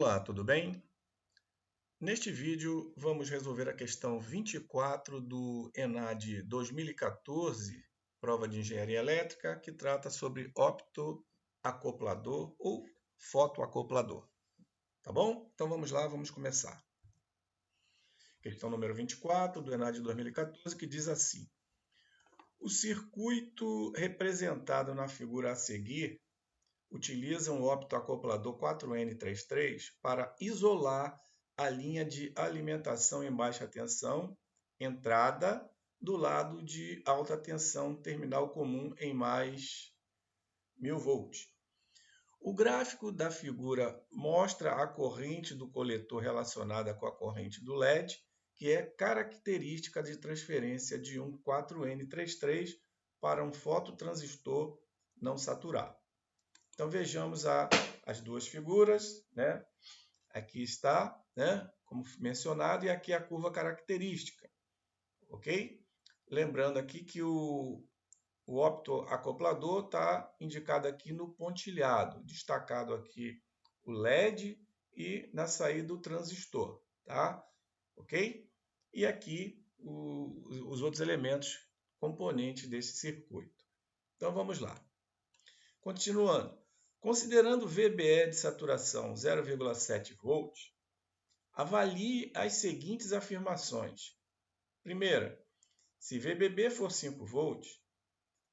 Olá, tudo bem? Neste vídeo vamos resolver a questão 24 do ENAD 2014, prova de engenharia elétrica, que trata sobre optoacoplador ou fotoacoplador. Tá bom? Então vamos lá, vamos começar. Questão número 24 do ENAD 2014, que diz assim: o circuito representado na figura a seguir utiliza um optoacoplador 4N33 para isolar a linha de alimentação em baixa tensão, entrada, do lado de alta tensão, terminal comum em mais 1000 volts. O gráfico da figura mostra a corrente do coletor relacionada com a corrente do LED, que é característica de transferência de um 4N33 para um fototransistor não saturado. Então vejamos as duas figuras, né? Aqui está, né? Como mencionado, e aqui a curva característica, ok? Lembrando aqui que o optoacoplador está indicado aqui no pontilhado, destacado aqui o LED e na saída o transistor, tá? Ok? E aqui os outros elementos componentes desse circuito. Então vamos lá. Continuando. Considerando VBE de saturação 0,7 volts, avalie as seguintes afirmações. Primeira, se VBB for 5 volts,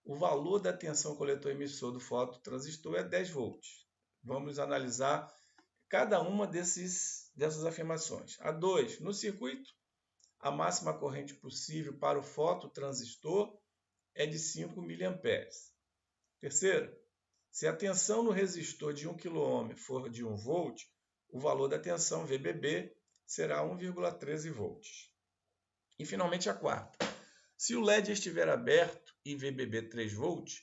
o valor da tensão coletor emissor do fototransistor é 10 volts. Vamos analisar cada uma dessas afirmações. A 2, no circuito, a máxima corrente possível para o fototransistor é de 5 mA. Terceiro, se a tensão no resistor de 1 kΩ for de 1 volt, o valor da tensão VBB será 1,13 volts. E finalmente a quarta. Se o LED estiver aberto e VBB 3 volts,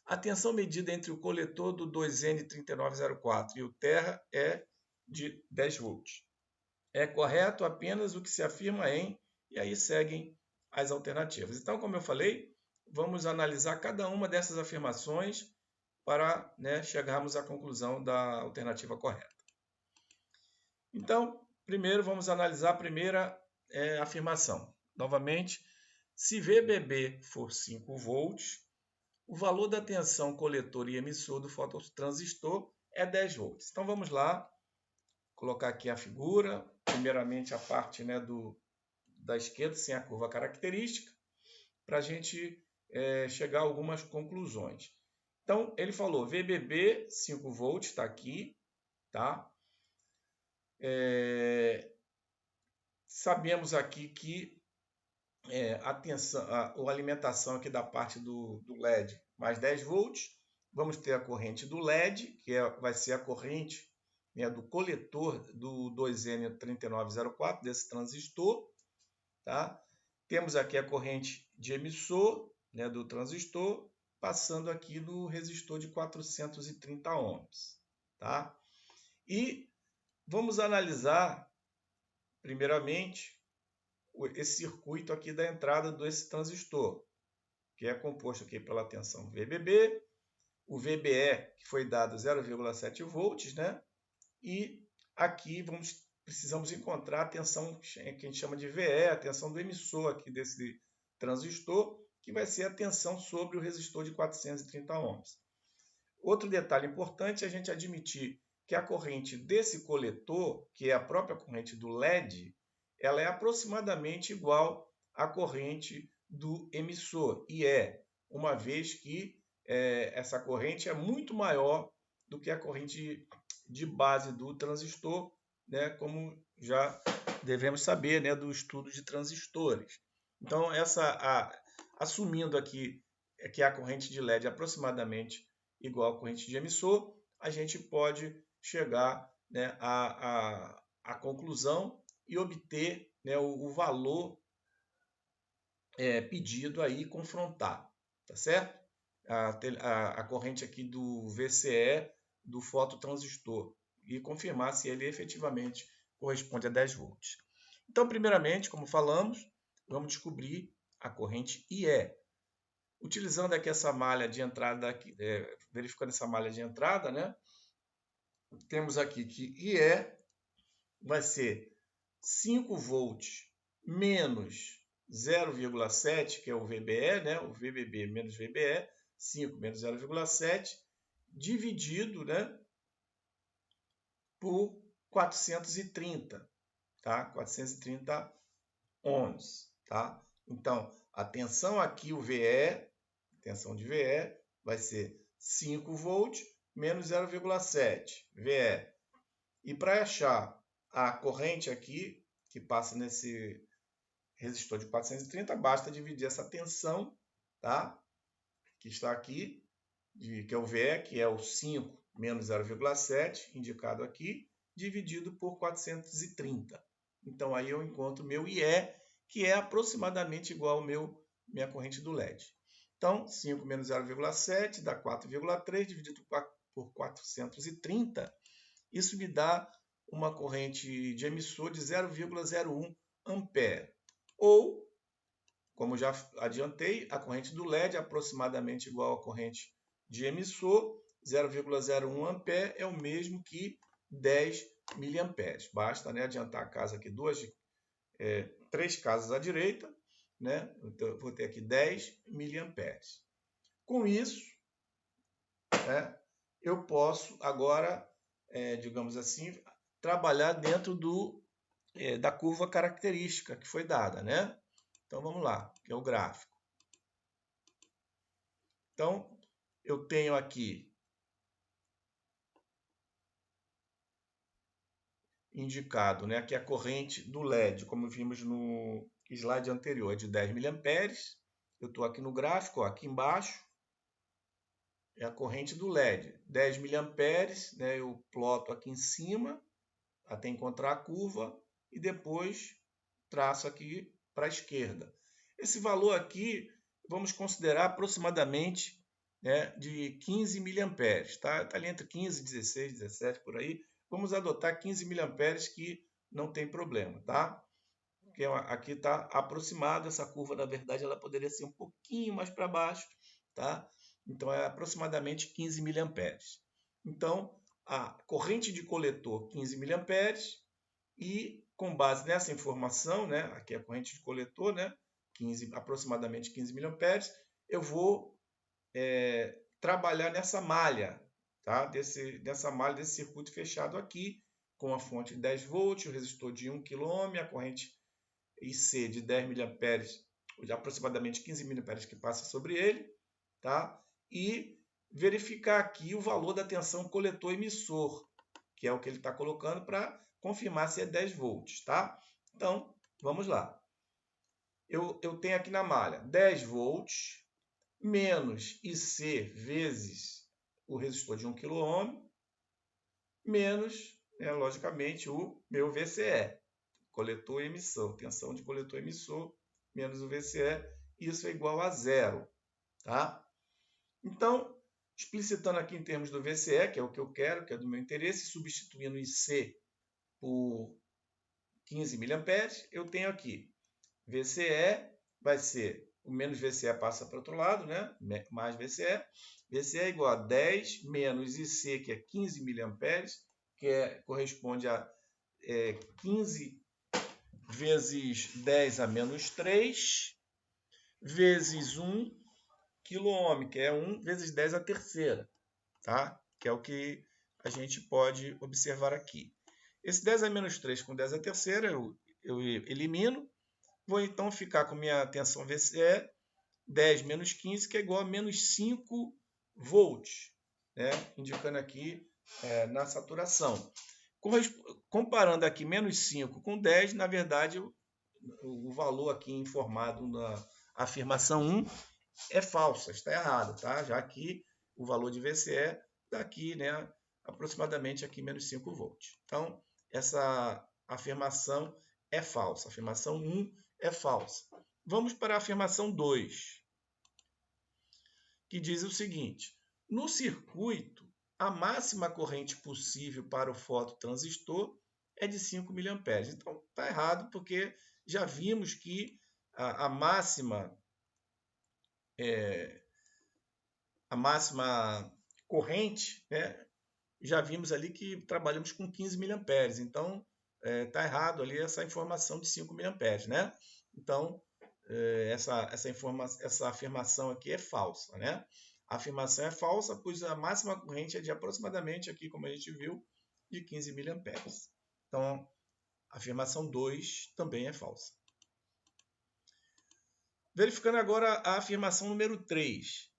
a tensão medida entre o coletor do 2N3904 e o terra é de 10 volts. É correto apenas o que se afirma em, e aí seguem as alternativas. Então, como eu falei, vamos analisar cada uma dessas afirmações para chegarmos à conclusão da alternativa correta. Então, primeiro vamos analisar a primeira afirmação. Novamente, se VBB for 5 volts, o valor da tensão coletor e emissor do fototransistor é 10 volts. Então vamos lá, colocar aqui a figura, primeiramente a parte da esquerda, sem a curva característica, para a gente chegar a algumas conclusões. Então, ele falou VBB 5 volts, está aqui, tá? Sabemos aqui que a alimentação aqui da parte do LED mais 10 volts. Vamos ter a corrente do LED, que vai ser a corrente do coletor do 2N3904, desse transistor, tá? Temos aqui a corrente de emissor do transistor, passando aqui no resistor de 430 ohms, tá? E vamos analisar, primeiramente, esse circuito aqui da entrada desse transistor, que é composto aqui pela tensão VBB, o VBE, que foi dado 0,7 volts, né? E aqui precisamos encontrar a tensão que a gente chama de VE, a tensão do emissor aqui desse transistor, que vai ser a tensão sobre o resistor de 430 ohms. Outro detalhe importante é a gente admitir que a corrente desse coletor, que é a própria corrente do LED, ela é aproximadamente igual à corrente do emissor, e uma vez que essa corrente é muito maior do que a corrente de base do transistor, né, como já devemos saber, né, do estudo de transistores. Então, assumindo aqui que a corrente de LED é aproximadamente igual à corrente de emissor, a gente pode chegar à conclusão e obter o valor pedido aí, confrontar, tá certo? A corrente aqui do VCE do fototransistor e confirmar se ele efetivamente corresponde a 10 volts. Então, primeiramente, como falamos, vamos descobrir a corrente IE. Utilizando aqui essa malha de entrada, verificando essa malha de entrada, né? temos aqui que IE vai ser 5 volts menos 0,7, que é o VBE, né? O VBB menos VBE, 5 menos 0,7, dividido, né, por 430, tá? 430 ohms, tá? Então, a tensão aqui, o VE, tensão de VE, vai ser 5 volts menos 0,7, VE. E para achar a corrente aqui, que passa nesse resistor de 430, basta dividir essa tensão, tá? Que está aqui, que é o VE, que é o 5 menos 0,7, indicado aqui, dividido por 430. Então, aí eu encontro meu IE, que é aproximadamente igual ao minha corrente do LED. Então, 5 menos 0,7 dá 4,3, dividido por 430. Isso me dá uma corrente de emissor de 0,01 ampere. Ou, como já adiantei, a corrente do LED é aproximadamente igual à corrente de emissor. 0,01 ampere é o mesmo que 10 miliamperes. Basta, né, adiantar a casa aqui, 3 casas à direita, né? Então, eu vou ter aqui 10 miliamperes. Com isso, né, eu posso agora, digamos assim, trabalhar dentro da curva característica que foi dada, né? Então, vamos lá, que é o gráfico. Então, eu tenho aqui indicado, né, que a corrente do LED, como vimos no slide anterior, é de 10 miliamperes. Eu estou aqui no gráfico, ó, aqui embaixo, é a corrente do LED, 10 miliamperes, né, eu ploto aqui em cima, até encontrar a curva, e depois traço aqui para a esquerda. Esse valor aqui, vamos considerar aproximadamente, né, de 15 miliamperes, tá? Está ali entre 15, 16, 17, por aí. Vamos adotar 15 miliamperes, que não tem problema, tá? Porque aqui está aproximado, essa curva, na verdade, ela poderia ser um pouquinho mais para baixo, tá? Então, é aproximadamente 15 miliamperes. Então, a corrente de coletor, 15 miliamperes, e com base nessa informação, né, aqui é a corrente de coletor, né, aproximadamente 15 miliamperes, eu vou trabalhar nessa malha, tá? Dessa malha, desse circuito fechado aqui, com a fonte de 10 volts, o resistor de 1 kΩ, a corrente IC de 10 miliamperes, de aproximadamente 15 miliamperes que passa sobre ele, tá? E verificar aqui o valor da tensão coletor-emissor, que é o que ele está colocando para confirmar se é 10 volts, tá? Então, vamos lá. Eu tenho aqui na malha 10 volts menos IC vezes o resistor de 1 kΩ, menos, né, logicamente, o meu VCE, coletor e emissor, tensão de coletor e emissor, menos o VCE, isso é igual a zero, tá? Então, explicitando aqui em termos do VCE, que é o que eu quero, que é do meu interesse, substituindo IC por 15 miliamperes, eu tenho aqui VCE vai ser, o menos VCE passa para o outro lado, né? Mais VCE. VCE é igual a 10 menos IC, que é 15 miliamperes, que corresponde a 15 vezes 10 a menos 3, vezes 1 quilômetro, que é 1 vezes 10 a terceira, tá? Que é o que a gente pode observar aqui. Esse 10 a menos 3 com 10 a terceira eu elimino. Vou então ficar com minha tensão VCE 10 menos 15, que é igual a menos 5 volts, né? Indicando aqui na saturação. Comparando aqui menos 5 com 10, na verdade, o valor aqui informado na afirmação 1 é falsa, está errado, tá? Já que o valor de VCE daqui, né, aproximadamente aqui menos 5 volts. Então, essa afirmação é falsa. A afirmação 1 é falsa. Vamos para a afirmação 2, que diz o seguinte: no circuito, a máxima corrente possível para o fototransistor é de 5 mA. Então, está errado, porque já vimos que a máxima corrente, né, já vimos ali que trabalhamos com 15 mA, então está errado ali essa informação de 5 mA, né? Então, essa afirmação aqui é falsa, né? A afirmação é falsa, pois a máxima corrente é de aproximadamente, aqui como a gente viu, de 15 mA. Então, a afirmação 2 também é falsa. Verificando agora a afirmação número 3.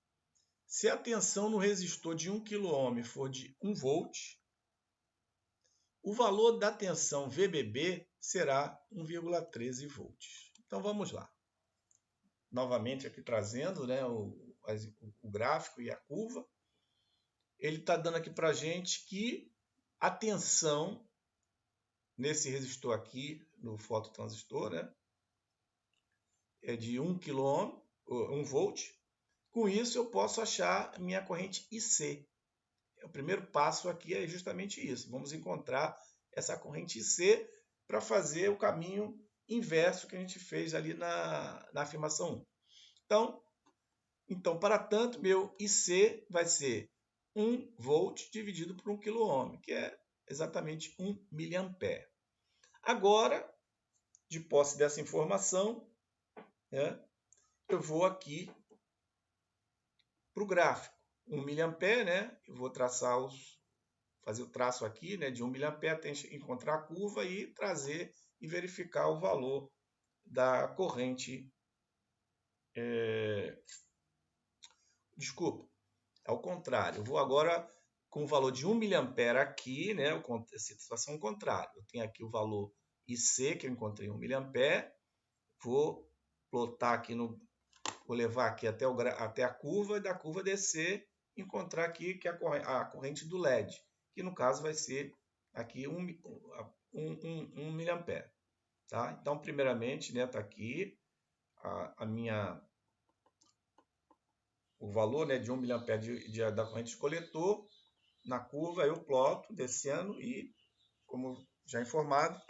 Se a tensão no resistor de 1 kΩ for de 1 volt, o valor da tensão VBB será 1,13 volts. Então vamos lá. Novamente aqui trazendo, né, o gráfico e a curva. Ele está dando aqui para a gente que a tensão nesse resistor aqui, no fototransistor, né, é de 1 kΩ, 1 volt. Com isso eu posso achar minha corrente IC. O primeiro passo aqui é justamente isso. Vamos encontrar essa corrente IC para fazer o caminho inverso que a gente fez ali na afirmação 1. Então, para tanto, meu IC vai ser 1 volt dividido por 1 kΩ, que é exatamente 1 mA. Agora, de posse dessa informação, né, eu vou aqui para o gráfico. 1 mA, né? Eu vou fazer o traço aqui, né, de 1 mA até encontrar a curva e trazer e verificar o valor da corrente. Desculpa, ao contrário. Eu vou agora com o valor de 1 mA aqui, né, situação contrária. Eu tenho aqui o valor IC, que eu encontrei em 1 mA. Vou plotar aqui vou levar aqui até a curva e da curva descer, encontrar aqui que a corrente do LED, que no caso vai ser aqui 1 mA. Tá? Então, primeiramente, né, está aqui o valor, né, de 1 mA da corrente de coletor. Na curva eu ploto descendo e, como já informado,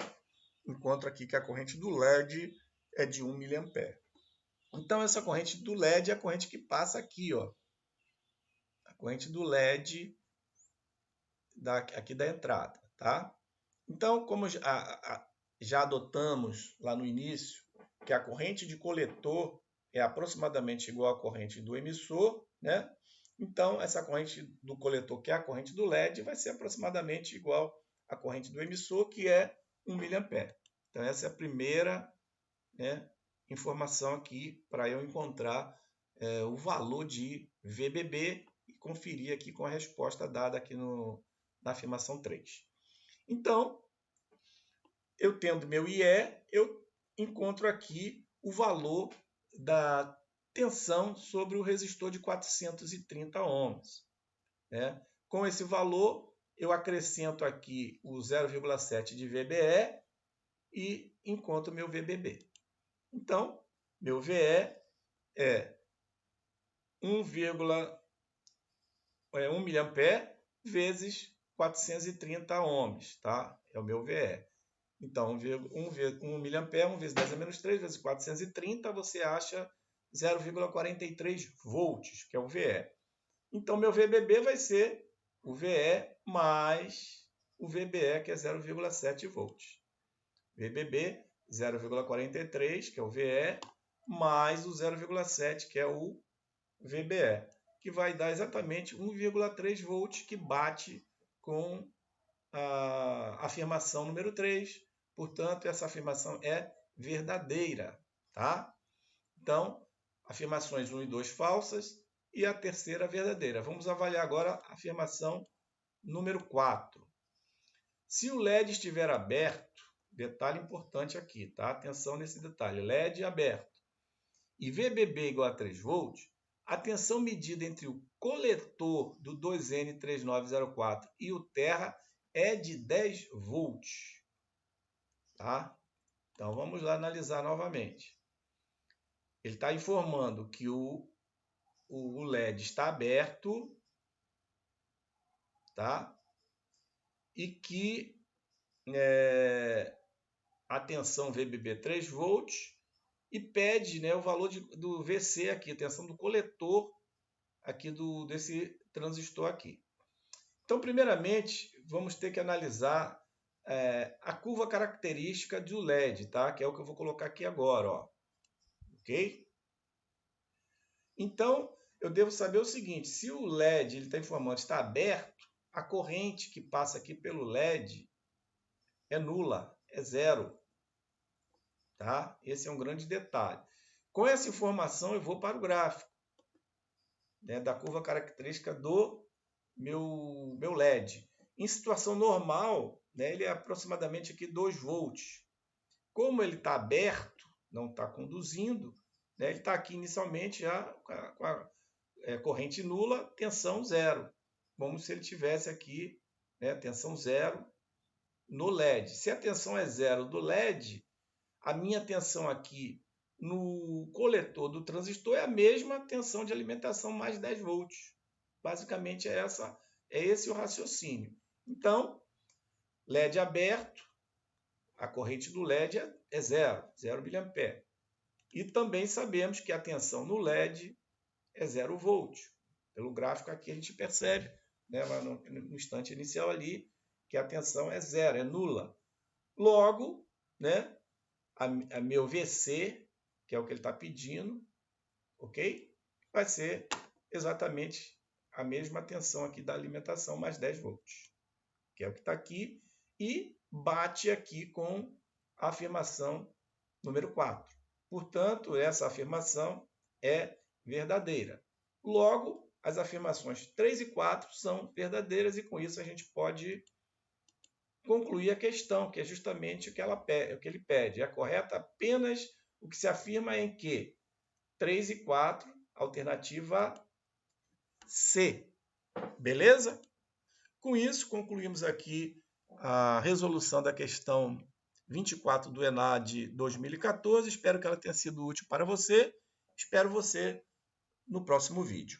encontro aqui que a corrente do LED é de 1 mA. Então, essa corrente do LED é a corrente que passa aqui, ó. A corrente do LED aqui da entrada, tá? Então, como já adotamos lá no início que a corrente de coletor é aproximadamente igual à corrente do emissor, né? Então, essa corrente do coletor, que é a corrente do LED, vai ser aproximadamente igual à corrente do emissor, que é 1 mA. Então, essa é a primeira, né, informação aqui para eu encontrar o valor de VBB e conferir aqui com a resposta dada aqui na afirmação 3. Então, eu tendo meu IE, eu encontro aqui o valor da tensão sobre o resistor de 430 ohms. Né? Com esse valor, eu acrescento aqui o 0,7 de VBE e encontro meu VBB. Então, meu VE é 1 mA vezes 430 ohms, tá? É o meu VE. Então, 1 mA, 1 vezes 10 a menos 3 vezes 430, você acha 0,43 volts, que é o VE. Então, meu VBB vai ser o VE mais o VBE, que é 0,7 volts. VBB, 0,43, que é o VE, mais o 0,7, que é o VBE, que vai dar exatamente 1,3 volts, que bate com a afirmação número 3. Portanto, essa afirmação é verdadeira, tá? Então, afirmações 1 e 2 falsas e a terceira verdadeira. Vamos avaliar agora a afirmação número 4. Se o LED estiver aberto, detalhe importante aqui, tá? Atenção nesse detalhe, LED aberto, e VBB igual a 3 volts, a tensão medida entre o coletor do 2N3904 e o terra é de 10 volts. Tá? Então, vamos lá analisar novamente. Ele está informando que o LED está aberto, tá? E que a tensão VBB 3 volts e pede, né, o valor do VC aqui, a tensão do coletor aqui desse transistor aqui. Então, primeiramente, vamos ter que analisar a curva característica do LED, tá? Que é o que eu vou colocar aqui agora, ó. Ok? Então, eu devo saber o seguinte, se o LED está informando está aberto, a corrente que passa aqui pelo LED é nula, é zero. Tá? Esse é um grande detalhe. Com essa informação, eu vou para o gráfico, né, da curva característica do meu LED. Em situação normal, né, ele é aproximadamente aqui 2 volts. Como ele está aberto, não está conduzindo, né, ele está aqui inicialmente já com a corrente nula, tensão zero. Como se ele tivesse aqui, né, tensão zero no LED. Se a tensão é zero do LED, a minha tensão aqui no coletor do transistor é a mesma tensão de alimentação mais 10 volts. Basicamente é esse o raciocínio. Então, LED aberto, a corrente do LED é zero mA. E também sabemos que a tensão no LED é 0 volt. Pelo gráfico aqui a gente percebe, né, lá no instante inicial ali, que a tensão é zero, é nula. Logo, né, a meu VC, que é o que ele está pedindo, ok? Vai ser exatamente a mesma tensão aqui da alimentação, mais 10 volts, que é o que está aqui, e bate aqui com a afirmação número 4. Portanto, essa afirmação é verdadeira. Logo, as afirmações 3 e 4 são verdadeiras e com isso a gente pode concluir a questão, que é justamente o que ele pede. É correto apenas o que se afirma em que 3 e 4, alternativa C. Beleza? Com isso, concluímos aqui a resolução da questão 24 do ENAD 2014. Espero que ela tenha sido útil para você. Espero você no próximo vídeo.